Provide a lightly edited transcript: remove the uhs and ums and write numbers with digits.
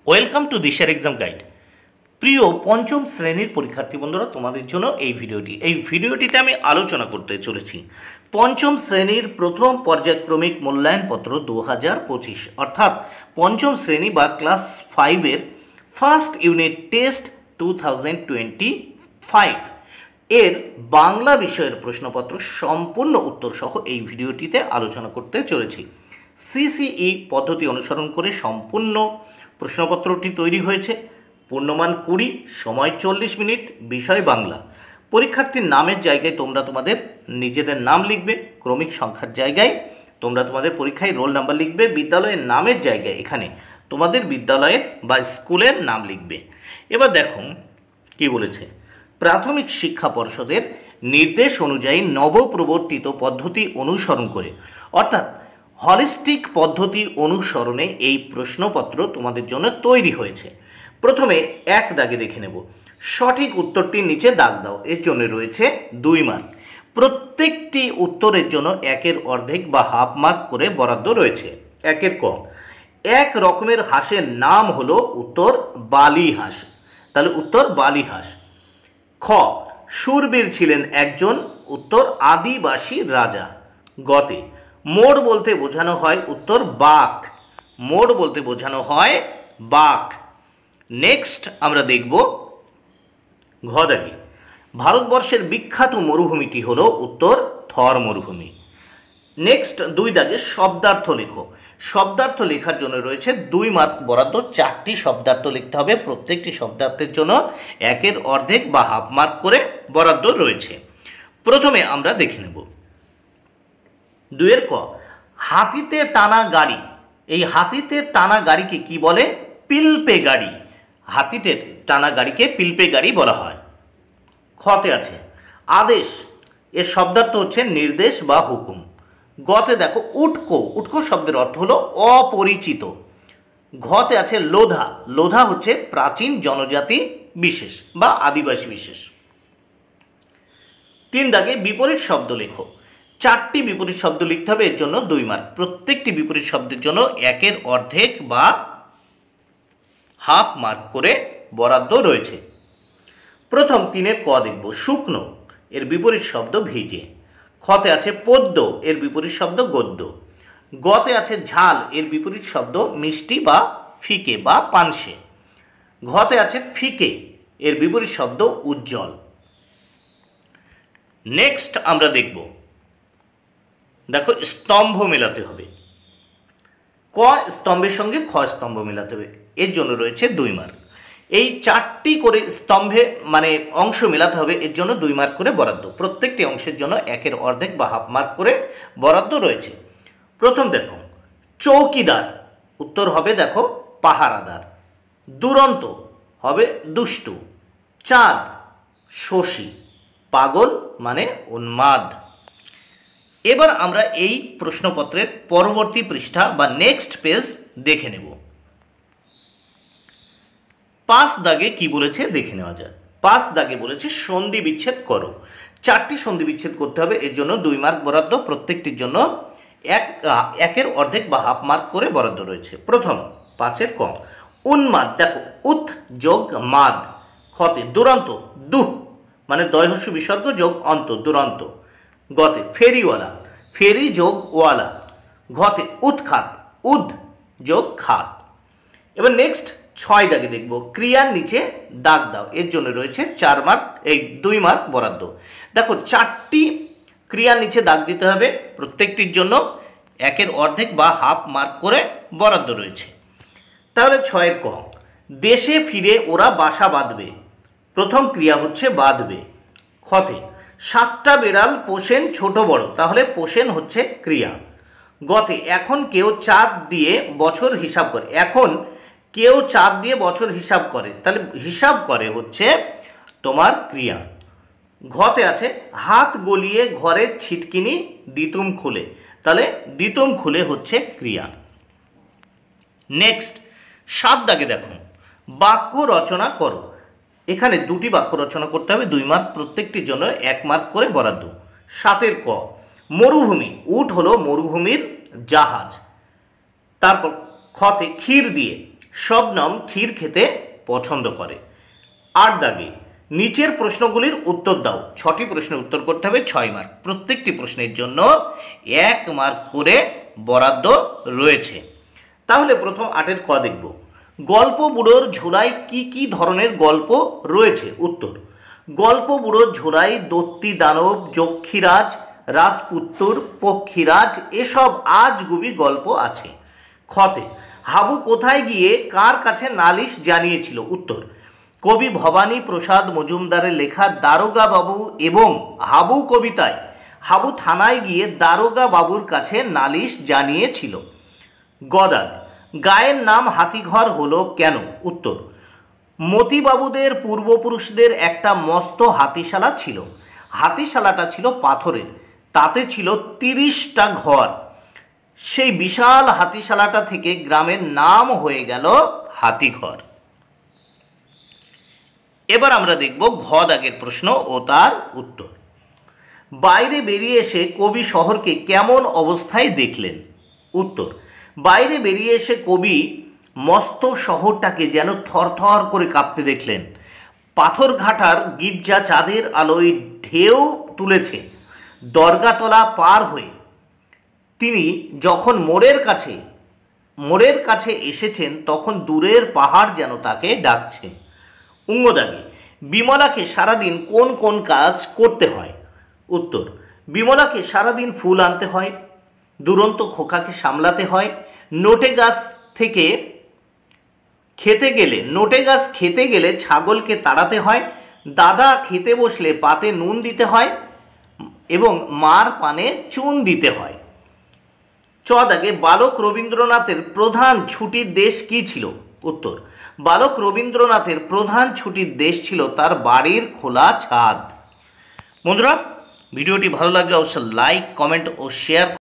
Welcome to দিশার exam guide. প্রিয় পঞ্চম শ্রেণীর পরীক্ষার্থী বন্ধুরা, তোমাদের জন্য এই ভিডিওটিতে আমি আলোচনা করতে চলেছি পঞ্চম শ্রেণীর প্রথম পর্যায়ক্রমিক মূল্যায়নপত্র 2025, অর্থাৎ পঞ্চম শ্রেণী বা ক্লাস 5-এর ফার্স্ট ইউনিট টেস্ট 2025 এর বাংলা বিষয়ের প্রশ্নপত্র সম্পূর্ণ উত্তর সহ এই ভিডিওটিতে আলোচনা করতে চলেছি। সিসিই পদ্ধতি অনুসরণ করে সম্পূর্ণ প্রশ্নপত্রটি তৈরি হয়েছে। পূর্ণমান 20, সময় 40 মিনিট, বিষয় বাংলা। পরীক্ষার্থীর নামের জায়গায় তোমরা তোমাদের নিজেদের নাম লিখবে, ক্রমিক সংখ্যার জায়গায় তোমরা তোমাদের পরীক্ষায় রোল নাম্বার লিখবে, বিদ্যালয়ের নামের জায়গায় এখানে তোমাদের বিদ্যালয়ের বা স্কুলের নাম লিখবে। এবার দেখো কি বলেছে, প্রাথমিক শিক্ষা পর্ষদের নির্দেশ অনুযায়ী নবপ্রবর্তিত পদ্ধতি অনুসরণ করে, অর্থাৎ হলিস্টিক পদ্ধতি অনুসরণে এই প্রশ্নপত্র তোমাদের জন্য তৈরি হয়েছে। প্রথমে এক দাগে দেখে নেব, সঠিক উত্তরটির নিচে দাগ দাও, এর জন্য রয়েছে 2 মার্ক। প্রত্যেকটি উত্তরের জন্য 1-এর অর্ধেক বা হাফ মার্ক করে বরাদ্দ রয়েছে। 1-এর ক, এক রকমের হাঁসের নাম হলো, উত্তর বালি হাঁস, তাহলে উত্তর বালি হাঁস। খ, শূরবীর ছিলেন একজন, উত্তর আদিবাসী রাজা। গতে, মোড় বলতে বোঝানো হয়, উত্তর বাঘ, মোড় বলতে বোঝানো হয় বাঘ। নেক্সট আমরা দেখব ঘ দাগে, ভারতবর্ষের বিখ্যাত মরুভূমিটি হলো, উত্তর থর মরুভূমি। নেক্সট 2 দাগে শব্দার্থ লেখো। শব্দার্থ লেখার জন্য রয়েছে 2 মার্ক বরাদ্দ। 4টি শব্দার্থ লিখতে হবে, প্রত্যেকটি শব্দার্থের জন্য 1-এর অর্ধেক বা হাফ মার্ক করে বরাদ্দ রয়েছে। প্রথমে আমরা দেখে নেব 2-এর ক, হাতিতে টানা গাড়ি। এই হাতিতে টানা গাড়িকে কি বলে? পিলপে গাড়ি। হাতিতে টানা গাড়িকে পিলপে গাড়ি বলা হয়। খতে আছে আদেশ, এর শব্দার্থ হচ্ছে নির্দেশ বা হুকুম। গতে দেখো উটকো, উটকো শব্দের অর্থ হলো অপরিচিত। ঘতে আছে লোধা, লোধা হচ্ছে প্রাচীন জনজাতি বিশেষ বা আদিবাসী বিশেষ। 3 দাগে বিপরীত শব্দ লেখো। 4টি বিপরীত শব্দ লিখতে হবে, এর জন্য 2 মার্ক। প্রত্যেকটি বিপরীত শব্দের জন্য 1-এর অর্ধেক বা হাফ মার্ক করে বরাদ্দ রয়েছে। প্রথম 3-এর ক দেখব, শুকনো, এর বিপরীত শব্দ ভিজে। খতে আছে পদ্য, এর বিপরীত শব্দ গদ্য। গতে আছে ঝাল, এর বিপরীত শব্দ মিষ্টি বা ফিকে বা পানসে। ঘতে আছে ফিকে, এর বিপরীত শব্দ উজ্জ্বল। নেক্সট আমরা দেখব, দেখো স্তম্ভ মেলাতে হবে। ক স্তম্ভের সঙ্গে খ স্তম্ভ মেলাতে হবে, এর জন্য রয়েছে 2 মার্ক। এই 4টি করে স্তম্ভে মানে অংশ মেলাতে হবে, এর জন্য 2 মার্ক করে বরাদ্দ। প্রত্যেকটি অংশের জন্য 1-এর অর্ধেক বা হাফ মার্ক করে বরাদ্দ রয়েছে। প্রথম দেখো চৌকিদার, উত্তর হবে দেখো পাহারাদার। দুরন্ত হবে দুষ্টু। চাঁদ শশী। পাগল মানে উন্মাদ। এবার আমরা এই প্রশ্নপত্রের পরবর্তী পৃষ্ঠা বা নেক্সট পেজ দেখে নেব। 5 দাগে কি বলেছে দেখে নেওয়া যায়। 5 দাগে বলেছে সন্ধি বিচ্ছেদ করো। 4টি সন্ধি বিচ্ছেদ করতে হবে, এর জন্য 2 মার্ক বরাদ্দ। প্রত্যেকটির জন্য 1-এর অর্ধেক বা হাফ মার্ক করে বরাদ্দ রয়েছে। প্রথম 5-এর ক, উন্মাদ, দেখো উৎ যোগ মাদ। খতে দুরন্ত, দুহ মানে দয়হস্য বিসর্গ যোগ অন্ত, দুরন্ত। গতে ফেরিওয়ালা, ফেরি যোগ ওয়ালা। ঘতে উৎখাত, উদ যোগ খাত। এবার নেক্সট 6 দাগে দেখব, ক্রিয়ার নিচে দাগ দাও, এর জন্য রয়েছে 4 মার্ক, এই 2 মার্ক বরাদ্দ। দেখো 4টি ক্রিয়ার নিচে দাগ দিতে হবে, প্রত্যেকটির জন্য 1-এর অর্ধেক বা হাফ মার্ক করে বরাদ্দ রয়েছে। তাহলে 6-এর ক, দেশে ফিরে ওরা বাসা বাঁধবে। প্রথম ক্রিয়া হচ্ছে বাঁধবে। খতে 7টা বেড়াল পোষেন ছোট বড়, তাহলে পোষেন হচ্ছে ক্রিয়া। গতে এখন কেউ চাঁদ দিয়ে বছর হিসাব করে। এখন কেউ চাঁদ দিয়ে বছর হিসাব করে, তাহলে হিসাব করে হচ্ছে তোমার ক্রিয়া। ঘতে আছে হাত গলিয়ে ঘরের ছিটকিনি দিতুম খুলে, তাহলে দিতুম খুলে হচ্ছে ক্রিয়া। নেক্সট 7 দাগে দেখো, বাক্য রচনা করো। এখানে 2টি বাক্য রচনা করতে হবে, 2 মার্ক। প্রত্যেকটির জন্য 1 মার্ক করে বরাদ্দ। 7-এর ক, মরুভূমি, উট হলো মরুভূমির জাহাজ। তারপর খতে ক্ষীর দিয়ে শবনম ক্ষীর খেতে পছন্দ করে। 8 দাগে নিচের প্রশ্নগুলির উত্তর দাও। 6টি প্রশ্নের উত্তর করতে হবে, 6 মার্ক। প্রত্যেকটি প্রশ্নের জন্য 1 মার্ক করে বরাদ্দ রয়েছে। তাহলে প্রথম 8-এর ক দেখব। গল্প বুড়োর ঝোলায় কি কি ধরনের গল্প রয়েছে? উত্তর, গল্প বুড়োর ঝোলায় দত্তি দানব, যক্ষীরাজ, রাজপুত্তর, পক্ষীরাজ এসব আজগুবি গল্প আছে। খতে হাবু কোথায় গিয়ে কার কাছে নালিশ জানিয়েছিল? উত্তর, কবি ভবানী প্রসাদ মজুমদারের লেখা দারোগা বাবু এবং হাবু কবিতায় হাবু থানায় গিয়ে দারোগা বাবুর কাছে নালিশ জানিয়েছিল। গদাগ গায়ের নাম হাতিঘর হলো কেন? উত্তর, মতিবাবুদের পূর্বপুরুষদের একটা মস্ত হাতিশালা ছিল। হাতিশালাটা ছিল পাথরের, তাতে ছিল 30টা ঘর। সেই বিশাল হাতিশালাটা থেকে গ্রামের নাম হয়ে গেল হাতিঘর। এবার আমরা দেখব ঘ দাগের প্রশ্ন ও তার উত্তর। বাইরে বেরিয়ে এসে কবি শহরকে কেমন অবস্থায় দেখলেন? উত্তর, বাইরে বেরিয়ে এসে কবি মস্ত শহরটাকে যেন থরথর করে কাঁপতে দেখলেন। পাথরঘাটার গির্জা চাঁদের আলোয় ঢেউ তুলেছে। দরগাতলা পার হয়ে তিনি যখন মোড়ের কাছে এসেছেন তখন দূরের পাহাড় যেন তাকে ডাকছে। উঙ্গদাগে বিমলাকে সারাদিন কোন কোন কাজ করতে হয়? উত্তর, বিমলাকে সারাদিন ফুল আনতে হয়, দুরন্ত খোকাকে সামলাতে হয়, নোটে গাছ খেতে গেলে ছাগলকে তাড়াতে হয়, দাদা খেতে বসলে পাতে নুন দিতে হয় এবং মার পানে চুন দিতে হয়। চ দাগে বালক রবীন্দ্রনাথের প্রধান ছুটির দেশ কি ছিল? উত্তর, বালক রবীন্দ্রনাথের প্রধান ছুটির দেশ ছিল তার বাড়ির খোলা ছাদ। বন্ধুরা, ভিডিওটি ভালো লাগলে অবশ্যই লাইক, কমেন্ট ও শেয়ার